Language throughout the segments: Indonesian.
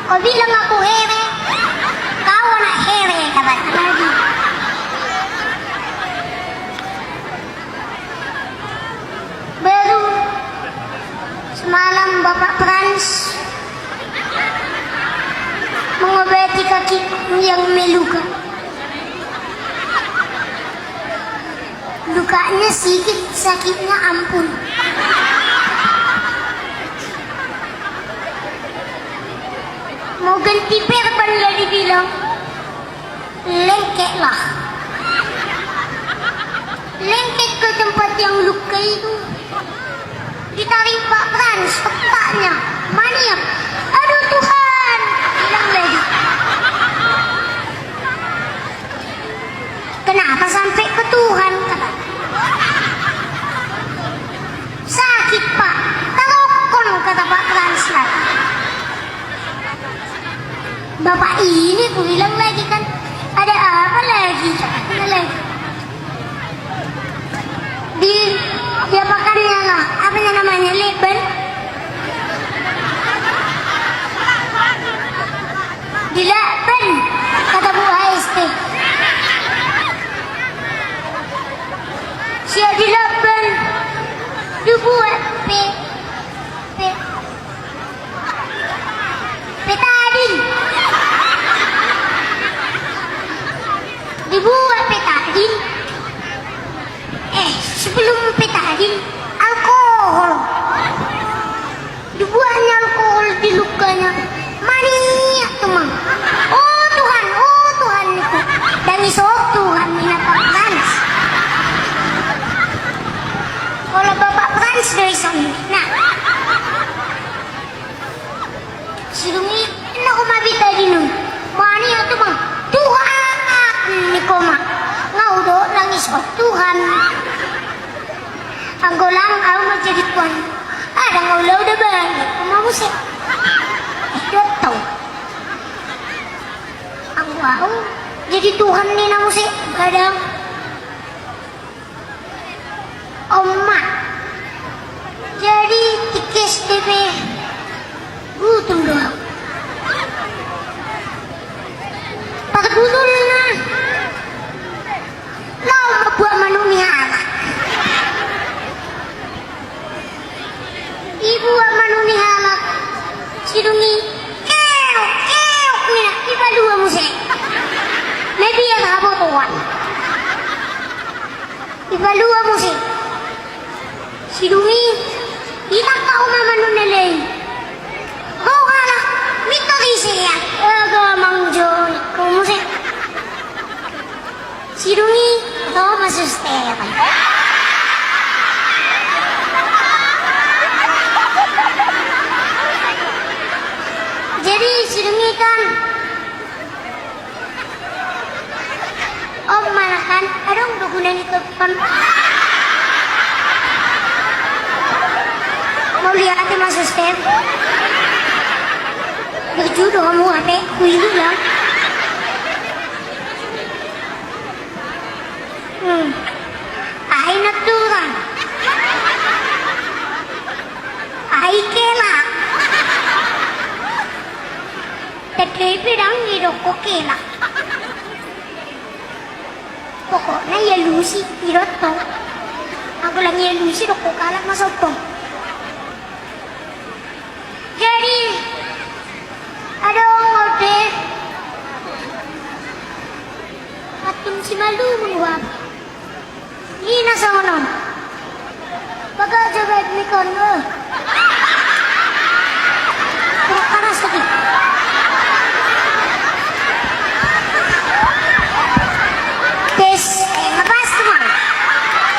Kau bilang aku hewe, kau anak hewe kata lagi. Baru semalam Bapak Frans mengobati kaki yang meluka. Lukanya sedikit, sakitnya ampun. Mau ganti perban gak dibilang, lengkeklah. Lengkek ke tempat yang luka itu. Ditarik Pak Frans, otaknya maniak. Aduh Tuhan, bilang lagi. Kenapa sampai ke Tuhan? Kata. Sakit Pak, terokon kata Pak Frans lagi. Bapak ini ku bilang lagi kan, ada apa lagi? Ada lagi. Diapakannya lah, apa namanya, leben? Dileben, kata Bu HST. Siap dileben, dibuat petadin. Dibuat petadin. Sebelum petadin, alkohol. Dibuatnya alkohol di lukanya. Maniak teman. Oh Tuhan itu. Dan isok Tuhan mina Pak Frans. Kalau Bapak Frans dari sana. Nah. Sidungi, enak oma bita dinu. Maniak teman. Tuhan ni koma. Ngau do nangis oh Tuhan. Anggolang aku mau jadi tuan. Ada ngaulau udah balik. Mau musik. Dia tahu. Aku jadi Tuhan nih na musik. Kadang. Oma. Jadi tikis DP. Gutum doang. Pagudul na. Lau mabuat manunia Allah. Ibu manuni halak sidungi keok mina iba dua musik maybe yang habo tuan iba dua musik sidungi ilang ka umamanun na lay kau halak mito ya agamang Diyos kau musik sidungi ito masustekan. Jadi sidungi kan Om malakan adong dugunan itu kan mau lihat Mas Step berjudo kamu apa kuilu lah ai naturan ai kela Tetep dang hidup kokela. Pokoknya ya Lucy hirot to. Aku lang ya Lucy dok kokala masuk to. Jadi ada ngode atun si malu menuap. Ina sono. Baga jabat ni kono. Paras lagi. Lepas teman.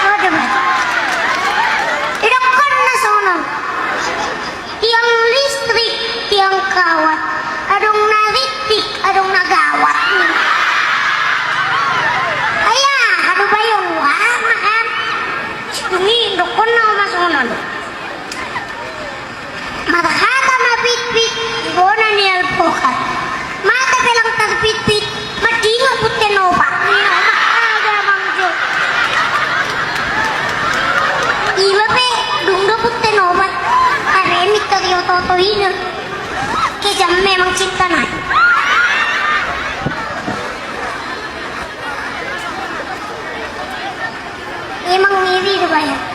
Waduh. Tidak kena sono. Tiang listrik, tiang kawat. Adong naritik, adong nagawat. Ayah, aduh bayong wah makan. Ini dok kena sono. Marhata mapit-pit, ibona ni alpokat. Mata pelang terpit-pit, madinga putih nova. Iba pe, dung do putih nova. Karemit kari ototoina. kejam memang ciptaan. Emang ngiri tuh banyak.